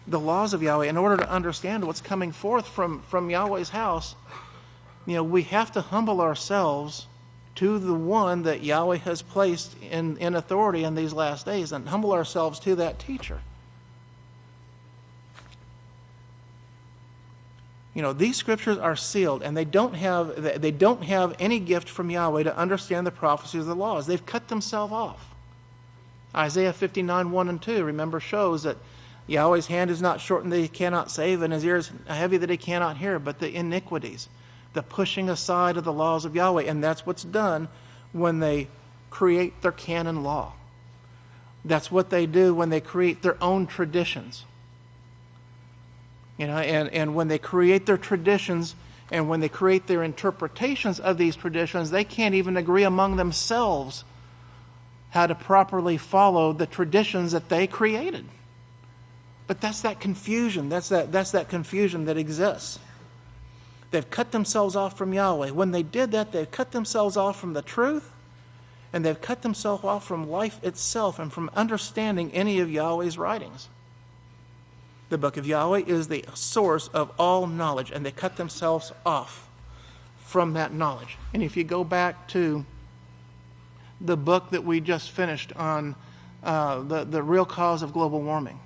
Speaker 2: the laws of Yahweh, in order to understand what's coming forth from Yahweh's house, we have to humble ourselves to the one that Yahweh has placed in authority in these last days, and humble ourselves to that teacher. These scriptures are sealed, and they don't have any gift from Yahweh to understand the prophecies of the laws. They've cut themselves off. Isaiah 59, 1 and 2, remember, shows that Yahweh's hand is not shortened that he cannot save, and his ears heavy that he cannot hear, but the iniquities, the pushing aside of the laws of Yahweh. And that's what's done when they create their canon law. That's what they do when they create their own traditions. And when they create their traditions and when they create their interpretations of these traditions, they can't even agree among themselves how to properly follow the traditions that they created. But that's that confusion. That's that confusion that exists. They've cut themselves off from Yahweh. When they did that, they've cut themselves off from the truth, and they've cut themselves off from life itself and from understanding any of Yahweh's writings. The book of Yahweh is the source of all knowledge, and they cut themselves off from that knowledge. And if you go back to the book that we just finished on the real cause of global warming,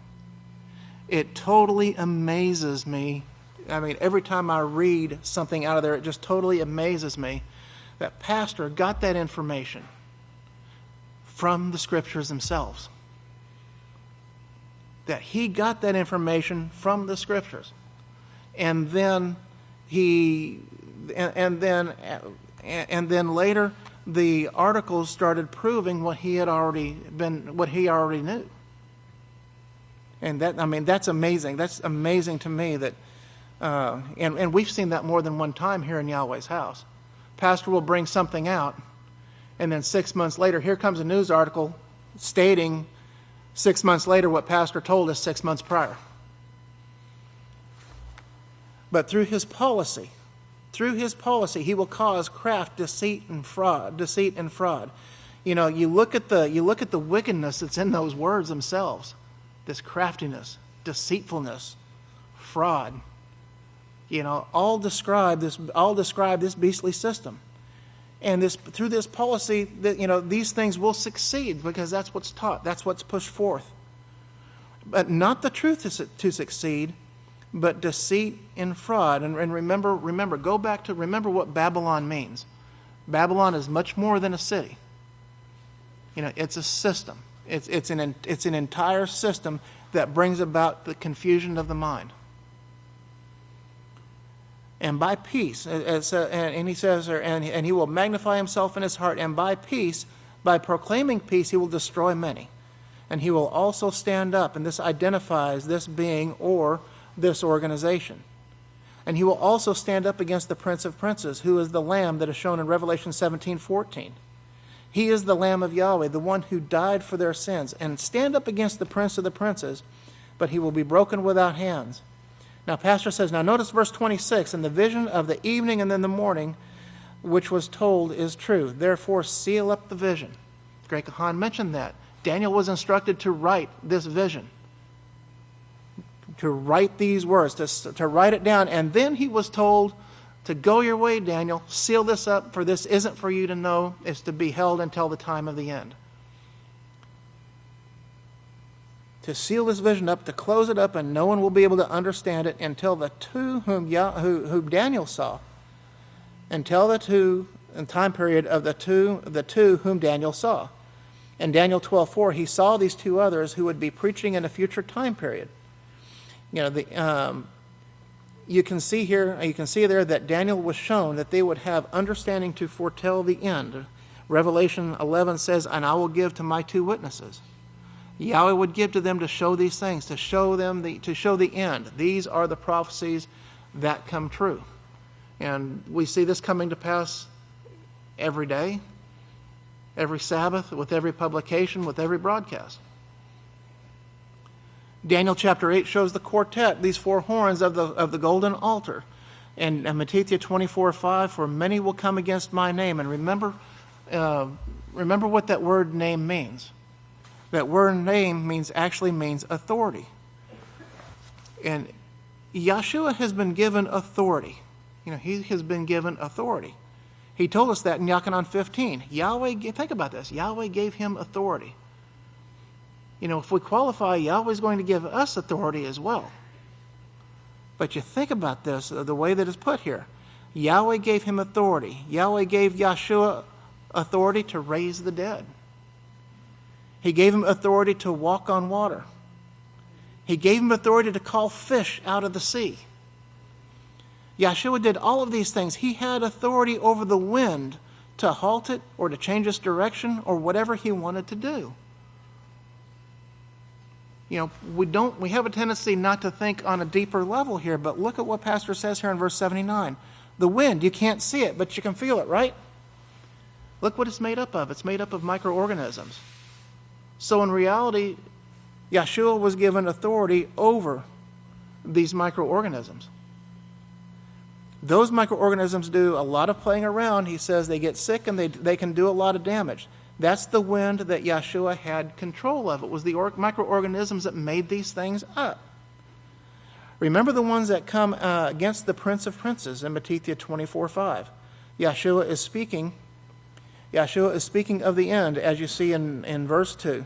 Speaker 2: it totally amazes me. I mean, every time I read something out of there, it just totally amazes me that pastor got that information from the scriptures themselves. That he got that information from the scriptures, and then and then later the articles started proving what he already knew. And that's amazing. That's amazing to me that, and we've seen that more than one time here in Yahweh's house. Pastor will bring something out, and then 6 months later, here comes a news article stating 6 months later what pastor told us 6 months prior. But through his policy, he will cause craft, deceit, and fraud. You look at the wickedness that's in those words themselves. This craftiness, deceitfulness, fraud. All describe this beastly system. And through this policy, that these things will succeed because that's what's taught, that's what's pushed forth. But not the truth to succeed, but deceit and fraud. And remember, go back to remember what Babylon means. Babylon is much more than a city. It's a system. It's an entire system that brings about the confusion of the mind. And by peace, and he says, and he will magnify himself in his heart, and by peace, by proclaiming peace, he will destroy many. And he will also stand up, and this identifies this being or this organization. And he will also stand up against the Prince of Princes, who is the Lamb that is shown in Revelation 17:14. He is the Lamb of Yahweh, the one who died for their sins, and stand up against the Prince of the Princes, but he will be broken without hands. Now, pastor says, now notice verse 26, and the vision of the evening and then the morning, which was told, is true. Therefore, seal up the vision. Greg Kahan mentioned that. Daniel was instructed to write this vision, to write these words, to write it down. And then he was told to go your way, Daniel, seal this up, for this isn't for you to know, it's to be held until the time of the end. To seal this vision up, to close it up, and no one will be able to understand it until the two whom Daniel saw and tell the two and time period of the two whom Daniel saw. In Daniel 12:4, he saw these two others who would be preaching in a future time period. You can see there that Daniel was shown that they would have understanding to foretell the end. Revelation 11 says, "And I will give to my two witnesses." Yahweh would give to them to show these things, to show the end. These are the prophecies that come true. And we see this coming to pass every day, every Sabbath, with every publication, with every broadcast. Daniel chapter 8 shows the quartet, these four horns of the golden altar. And Matthew 24:5, "For many will come against my name." And remember what that word name means. That word name actually means authority. And Yahshua has been given authority. He has been given authority. He told us that in Yachanan 15. Think about this. Yahweh gave him authority. If we qualify, Yahweh's going to give us authority as well. But you think about this, the way that it's put here. Yahweh gave him authority. Yahweh gave Yahshua authority to raise the dead. He gave him authority to walk on water. He gave him authority to call fish out of the sea. Yahshua did all of these things. He had authority over the wind to halt it or to change its direction or whatever he wanted to do. We have a tendency not to think on a deeper level here, but look at what Pastor says here in verse 79. The wind, you can't see it, but you can feel it, right? Look what it's made up of. It's made up of microorganisms. So in reality, Yahshua was given authority over these microorganisms. Those microorganisms do a lot of playing around. He says they get sick and they can do a lot of damage. That's the wind that Yahshua had control of. It was the microorganisms that made these things up. Remember the ones that come against the Prince of Princes in Matthew 24:5. Yahshua is speaking of the end, as you see in verse 2.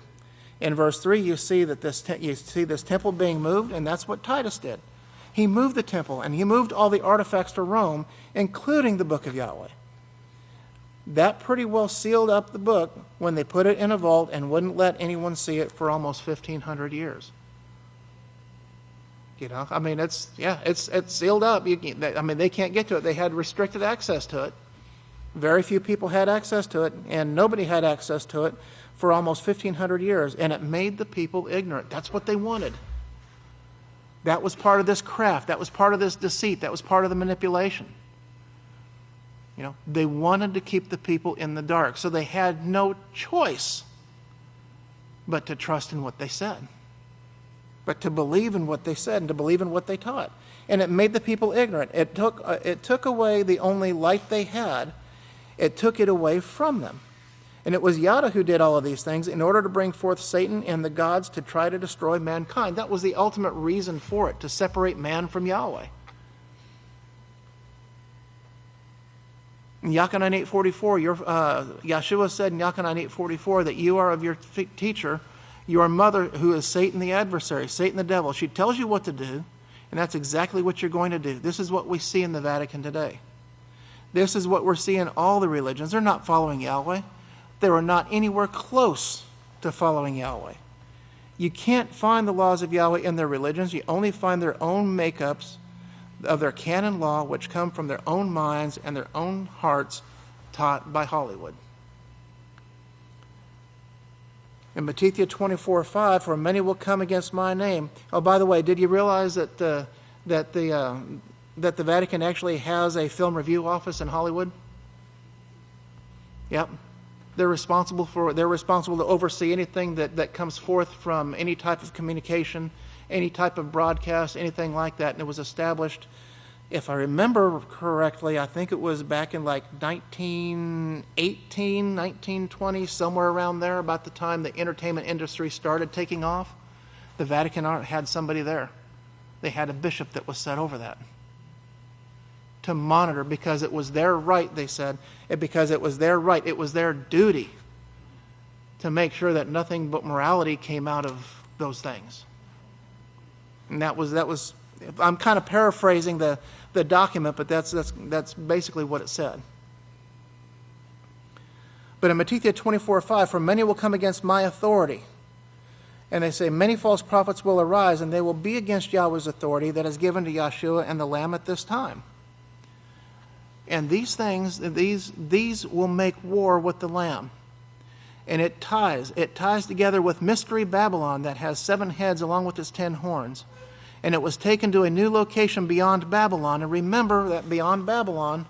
Speaker 2: In verse 3, you see this temple being moved, and that's what Titus did. He moved the temple, and he moved all the artifacts to Rome, including the book of Yahweh. That pretty well sealed up the book when they put it in a vault and wouldn't let anyone see it for almost 1,500 years. It's sealed up. They can't get to it. They had restricted access to it. Very few people had access to it, and nobody had access to it for almost 1,500 years, and it made the people ignorant. That's what they wanted. That was part of this craft. That was part of this deceit. That was part of the manipulation. They wanted to keep the people in the dark, so they had no choice but to trust in what they said, but to believe in what they said and to believe in what they taught. And it made the people ignorant. It took away the only light they had. It took it away from them. And it was Yahweh who did all of these things in order to bring forth Satan and the gods to try to destroy mankind. That was the ultimate reason for it, to separate man from Yahweh. In Yachanan 8:44, Yahshua said in Yachanan 8:44 that you are of your teacher, your mother, who is Satan the adversary, Satan the devil. She tells you what to do, and that's exactly what you're going to do. This is what we see in the Vatican today. This is what we're seeing in all the religions. They're not following Yahweh. They are not anywhere close to following Yahweh. You can't find the laws of Yahweh in their religions. You only find their own makeups of their canon law, which come from their own minds and their own hearts, taught by Hollywood. In Matthew 24:5, "For many will come against my name." Oh, by the way, did you realize that the Vatican actually has a film review office in Hollywood? Yep. They're responsible to oversee anything that comes forth from any type of communication, any type of broadcast, anything like that. And it was established, if I remember correctly, I think it was back in like 1918, 1920, somewhere around there, about the time the entertainment industry started taking off. The Vatican had somebody there. They had a bishop that was set over that to monitor, because it was their right, they said, because it was their right, it was their duty to make sure that nothing but morality came out of those things. And that was I'm kind of paraphrasing the document, but that's basically what it said. But in Matthew 24:5, for many will come against my authority. And they say, many false prophets will arise, and they will be against Yahweh's authority that is given to Yahshua and the Lamb at this time. And these things, these will make war with the Lamb. And it ties together with Mystery Babylon that has 7 heads along with its 10 horns. And it was taken to a new location beyond Babylon. And remember that beyond Babylon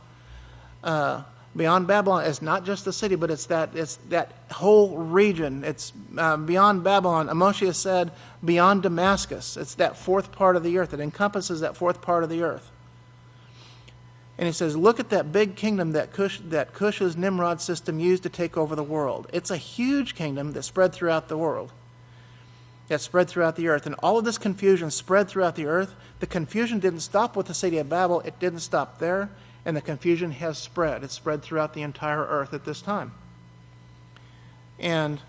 Speaker 2: is not just the city, but it's that whole region. It's beyond Babylon. Moshe said beyond Damascus. It's that fourth part of the earth. It encompasses that fourth part of the earth. And he says, look at that big kingdom that Cush's Nimrod system used to take over the world. It's a huge kingdom that spread throughout the world. That spread throughout the earth. And all of this confusion spread throughout the earth. The confusion didn't stop with the city of Babel. It didn't stop there. And the confusion has spread. It's spread throughout the entire earth at this time. And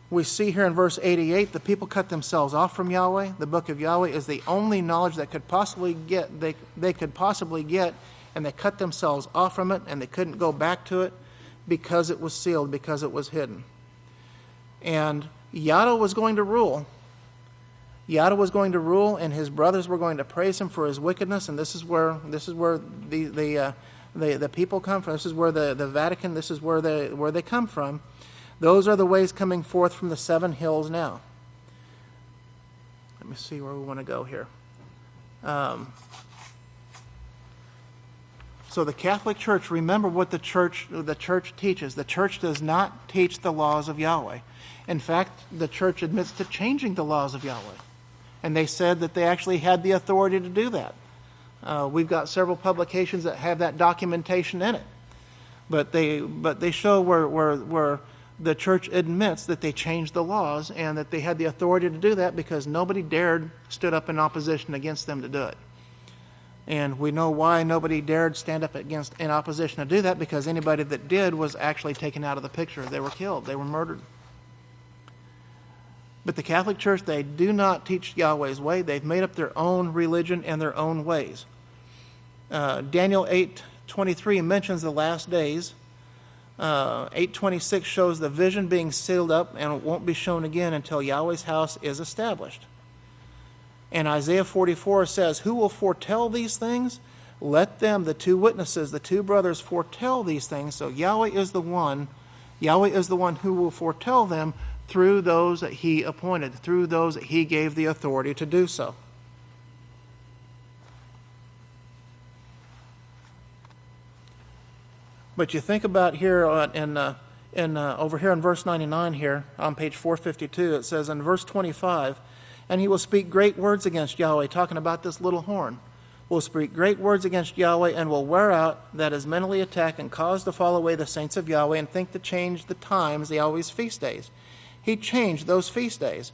Speaker 2: we see here in verse 88, the people cut themselves off from Yahweh. The book of Yahweh is the only knowledge that could possibly get, they could possibly get, and they cut themselves off from it, and they couldn't go back to it because it was sealed, because it was hidden. And Yahweh was going to rule. Yahweh was going to rule, and his brothers were going to praise him for his wickedness, and this is where the people come from. This is where the Vatican, this is where they come from. Those are the ways coming forth from the 7 hills now. Let me see where we want to go here. So the Catholic Church, remember what the church teaches. The church does not teach the laws of Yahweh. In fact, the church admits to changing the laws of Yahweh. And they said that they actually had the authority to do that. We've got several publications that have that documentation in it. But they show where the church admits that they changed the laws and that they had the authority to do that because nobody stood up in opposition against them to do it. And we know why nobody dared stand up in opposition to do that, because anybody that did was actually taken out of the picture. They were killed. They were murdered. But the Catholic Church, they do not teach Yahweh's way. They've made up their own religion and their own ways. Daniel 8:23 mentions the last days. 8:26 shows the vision being sealed up and it won't be shown again until Yahweh's house is established. And Isaiah 44 says, who will foretell these things? Let them, the 2 witnesses, the 2 brothers, foretell these things. So Yahweh is the one who will foretell them through those that he appointed, through those that he gave the authority to do so. But you think about here over here in verse 99 here on page 452, it says in verse 25, and he will speak great words against Yahweh, talking about this little horn. Will speak great words against Yahweh and will wear out, that is, mentally attack and cause to fall away the saints of Yahweh and think to change the times, Yahweh's feast days. He changed those feast days.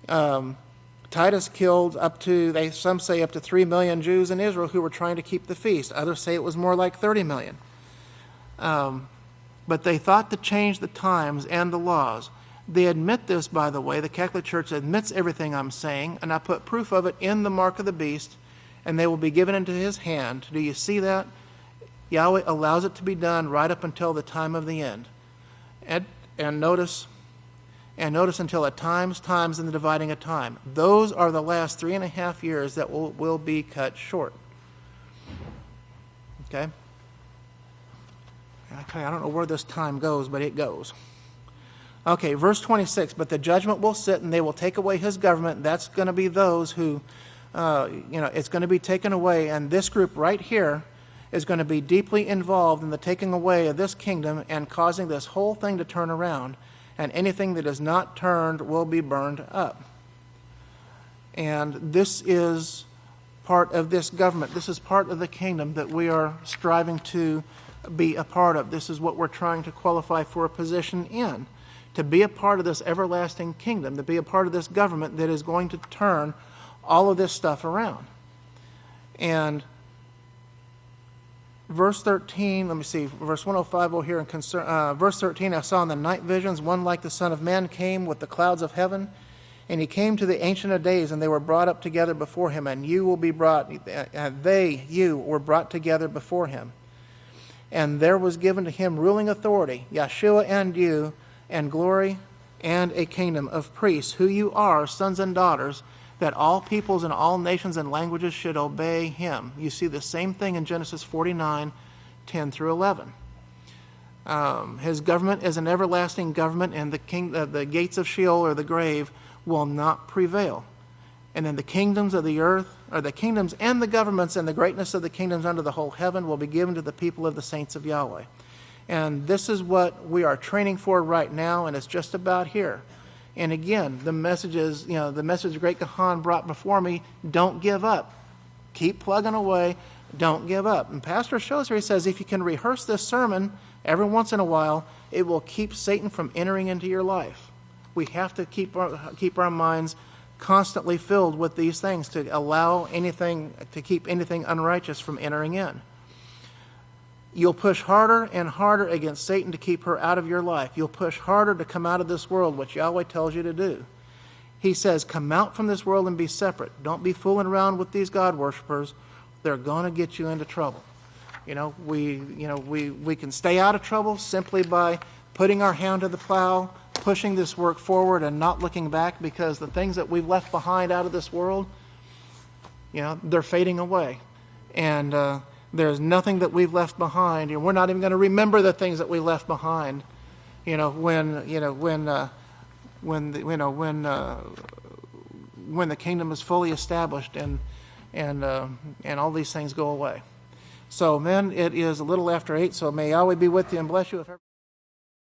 Speaker 2: Titus killed some say up to 3 million Jews in Israel who were trying to keep the feast. Others say it was more like 30 million. But they thought to change the times and the laws. They admit this, by the way. The Catholic Church admits everything I'm saying, and I put proof of it in the mark of the beast, and they will be given into his hand. Do you see that? Yahweh allows it to be done right up until the time of the end. And notice until a times and the dividing of time. Those are the last 3.5 years that will be cut short. Okay? I don't know where this time goes, but it goes. Okay, verse 26, but the judgment will sit and they will take away his government. That's going to be those who, it's going to be taken away. And this group right here is going to be deeply involved in the taking away of this kingdom and causing this whole thing to turn around. And anything that is not turned will be burned up. And this is part of this government. This is part of the kingdom that we are striving to be a part of. This is what we're trying to qualify for a position in. To be a part of this everlasting kingdom, to be a part of this government that is going to turn all of this stuff around. And verse 13, let me see, verse 105 over here, verse 13, I saw in the night visions, one like the Son of Man came with the clouds of heaven, And he came to the Ancient of Days, and they were brought up together before him, and you were brought together before him. And there was given to him ruling authority, Yeshua and you, and glory, and a kingdom of priests, who you are, sons and daughters, that all peoples and all nations and languages should obey him. You see the same thing in Genesis 49, 10 through 11. His government is an everlasting government, and the gates of Sheol, or the grave, will not prevail. And then the kingdoms of the earth, or the kingdoms and the governments and the greatness of the kingdoms under the whole heaven will be given to the people of the saints of Yahweh. And this is what we are training for right now, and it's just about here. And again, the message is, the message the great Kahan brought before me, don't give up. Keep plugging away, don't give up. And Pastor shows here, he says, if you can rehearse this sermon every once in a while, it will keep Satan from entering into your life. We have to keep our minds constantly filled with these things to keep anything unrighteous from entering in. You'll push harder and harder against Satan to keep her out of your life. You'll push harder to come out of this world, which Yahweh tells you to do. He says, come out from this world and be separate. Don't be fooling around with these God worshipers. They're going to get you into trouble. We can stay out of trouble simply by putting our hand to the plow, pushing this work forward and not looking back, because the things that we've left behind out of this world, they're fading away. And there's nothing that we've left behind, and we're not even going to remember the things that we left behind. When the kingdom is fully established and all these things go away. So, men, it is a little after 8. So may Yahweh be with you and bless you.